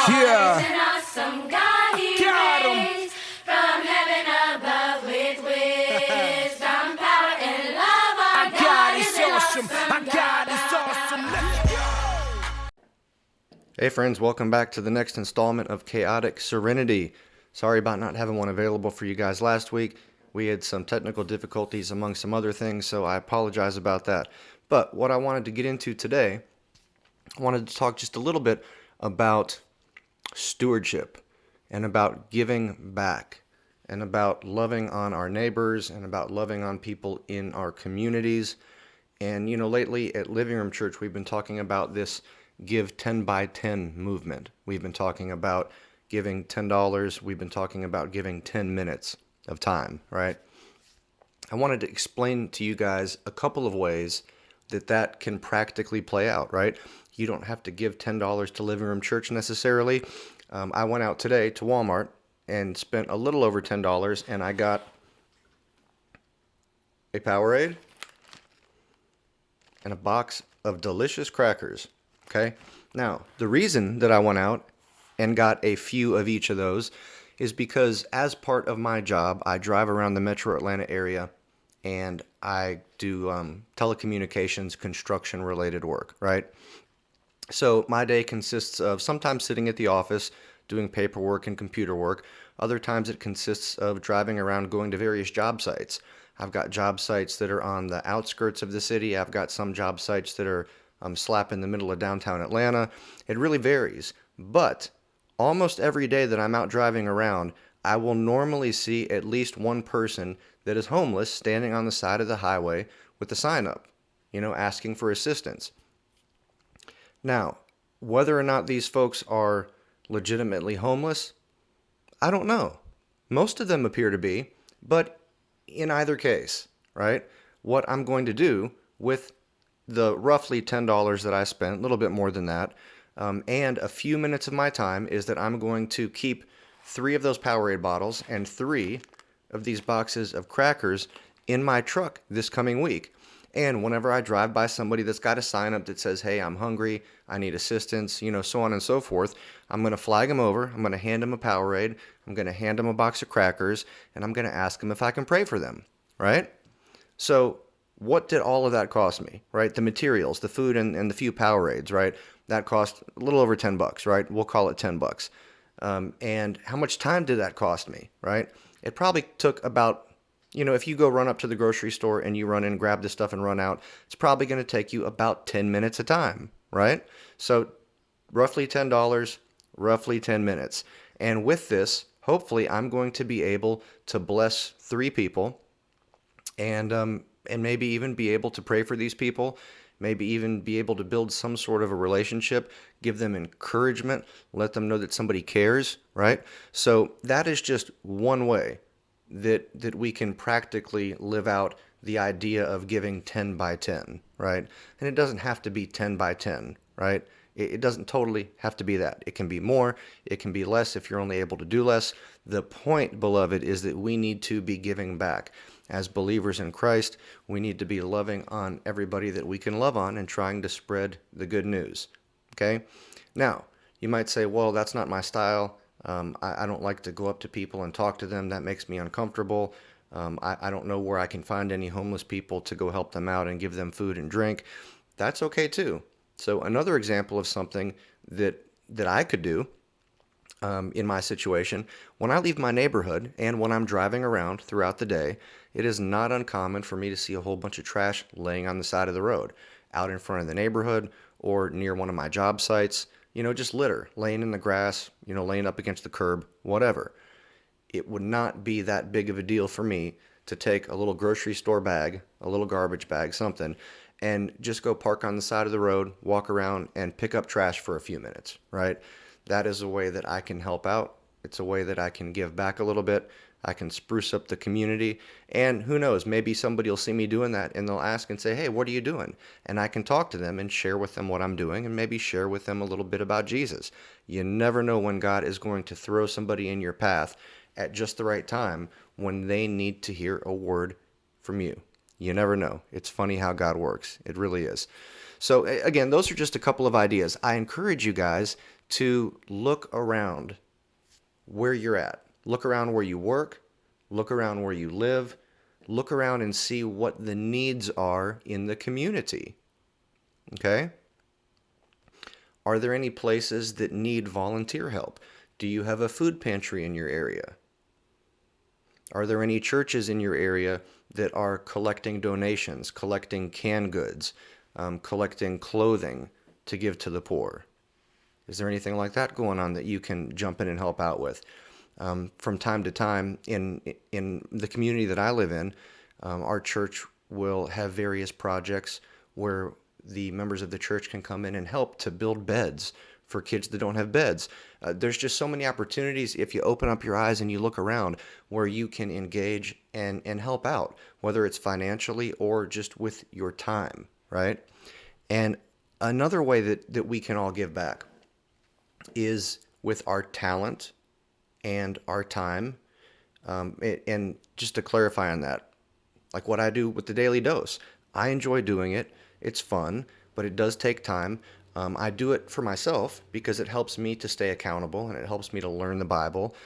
Yeah. Is an awesome God he Got 'em. reigns from heaven above with wisdom, power, and love. Our God is an awesome God. Hey friends, welcome back to the next installment of Chaotic Serenity. Sorry about not having one available for you guys last week. We had some technical difficulties among some other things, so I apologize about that. But what I wanted to get into today, I wanted to talk just a little bit about stewardship and about giving back and about loving on our neighbors and about loving on people in our communities. And lately at Living Room Church, we've been talking about this Give 10 by 10 movement. We've been talking about giving $10. We've been talking about giving 10 minutes of time, right? I wanted to explain to you guys a couple of ways that can practically play out, right? You don't have to give $10 to Living Room Church necessarily. I went out today to Walmart and spent a little over $10, and I got a Powerade and a box of delicious crackers, okay? Now, the reason that I went out and got a few of each of those is because as part of my job, I drive around the metro Atlanta area and I do telecommunications, construction-related work, right? So my day consists of sometimes sitting at the office doing paperwork and computer work. Other times it consists of driving around going to various job sites. I've got job sites that are on the outskirts of the city. I've got some job sites that are slap in the middle of downtown Atlanta. It really varies. But almost every day that I'm out driving around, I will normally see at least one person that is homeless standing on the side of the highway with a sign up, asking for assistance. Now, whether or not these folks are legitimately homeless, I don't know. Most of them appear to be, but in either case, right, what I'm going to do with the roughly $10 that I spent, a little bit more than that, and a few minutes of my time is that I'm going to keep 3 of those Powerade bottles and 3 of these boxes of crackers in my truck this coming week. And whenever I drive by somebody that's got a sign up that says, hey, I'm hungry, I need assistance, so on and so forth, I'm going to flag them over, I'm going to hand them a Powerade, I'm going to hand them a box of crackers, and I'm going to ask them if I can pray for them, right? So what did all of that cost me, right? The materials, the food, and the few Powerades, right? That cost a little over $10, right? We'll call it $10. And how much time did that cost me, right? It probably took about, if you go run up to the grocery store and you run in, grab this stuff and run out, it's probably going to take you about 10 minutes of time, right? So roughly $10, roughly 10 minutes. And with this, hopefully I'm going to be able to bless 3 people and maybe even be able to pray for these people, maybe even be able to build some sort of a relationship, give them encouragement, let them know that somebody cares, right? So that is just one way that we can practically live out the idea of giving 10 by 10, right? And it doesn't have to be 10 by 10, right? It doesn't totally have to be that. It can be more, it can be less if you're only able to do less. The point, beloved, is that we need to be giving back. As believers in Christ, we need to be loving on everybody that we can love on and trying to spread the good news, okay? Now, you might say, well, that's not my style. I don't like to go up to people and talk to them. That makes me uncomfortable. I don't know where I can find any homeless people to go help them out and give them food and drink. That's okay too. So another example of something that I could do in my situation, when I leave my neighborhood and when I'm driving around throughout the day, it is not uncommon for me to see a whole bunch of trash laying on the side of the road, out in front of the neighborhood or near one of my job sites, just litter, laying in the grass, laying up against the curb, whatever. It would not be that big of a deal for me to take a little grocery store bag, a little garbage bag, something, and just go park on the side of the road, walk around, and pick up trash for a few minutes, right? That is a way that I can help out. It's a way that I can give back a little bit. I can spruce up the community. And who knows, maybe somebody will see me doing that and they'll ask and say, hey, what are you doing? And I can talk to them and share with them what I'm doing and maybe share with them a little bit about Jesus. You never know when God is going to throw somebody in your path at just the right time when they need to hear a word from you. You never know. It's funny how God works. It really is. So again, those are just a couple of ideas. I encourage you guys to look around where you're at. Look around where you work. Look around where you live. Look around and see what the needs are in the community. Okay? Are there any places that need volunteer help? Do you have a food pantry in your area? Are there any churches in your area that are collecting donations, collecting canned goods, collecting clothing to give to the poor? Is there anything like that going on that you can jump in and help out with? From time to time, in the community that I live in, our church will have various projects where the members of the church can come in and help to build beds for kids that don't have beds. There's just so many opportunities if you open up your eyes and you look around where you can engage and help out, whether it's financially or just with your time, right? And another way that we can all give back is with our talent and our time. And just to clarify on that, like what I do with the Daily Dose, I enjoy doing it. It's fun, but it does take time. I do it for myself because it helps me to stay accountable and it helps me to learn the Bible.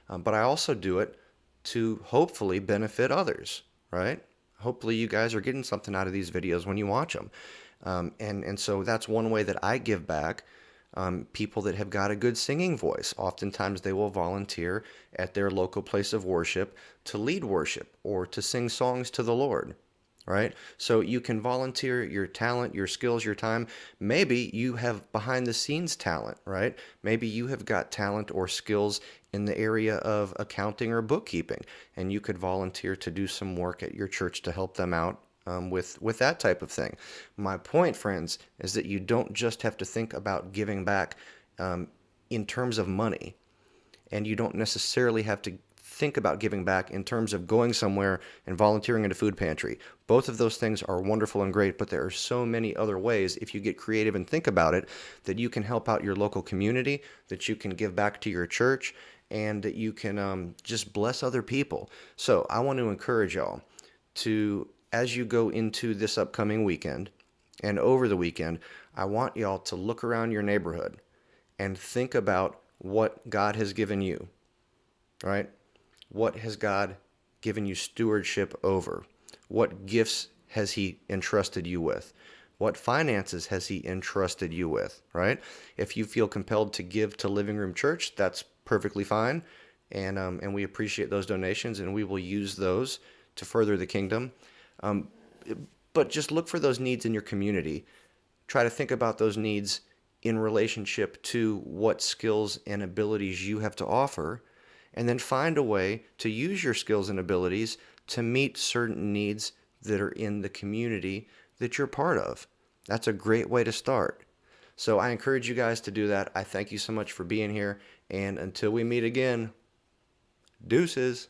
But I also do it to hopefully benefit others, right? Hopefully you guys are getting something out of these videos when you watch them. And so that's one way that I give back. People that have got a good singing voice, oftentimes they will volunteer at their local place of worship to lead worship or to sing songs to the Lord. Right? So you can volunteer your talent, your skills, your time. Maybe you have behind the scenes talent, right? Maybe you have got talent or skills in the area of accounting or bookkeeping, and you could volunteer to do some work at your church to help them out with that type of thing. My point, friends, is that you don't just have to think about giving back in terms of money, and you don't necessarily have to think about giving back in terms of going somewhere and volunteering at a food pantry. Both of those things are wonderful and great, but there are so many other ways, if you get creative and think about it, that you can help out your local community, that you can give back to your church, and that you can just bless other people. So I want to encourage y'all to, as you go into this upcoming weekend and over the weekend, I want y'all to look around your neighborhood and think about what God has given you, right? What has God given you stewardship over? What gifts has He entrusted you with? What finances has He entrusted you with, right? If you feel compelled to give to Living Room Church, that's perfectly fine. And we appreciate those donations, and we will use those to further the kingdom. But just look for those needs in your community. Try to think about those needs in relationship to what skills and abilities you have to offer, and then find a way to use your skills and abilities to meet certain needs that are in the community that you're part of. That's a great way to start. So I encourage you guys to do that. I thank you so much for being here, and until we meet again, deuces.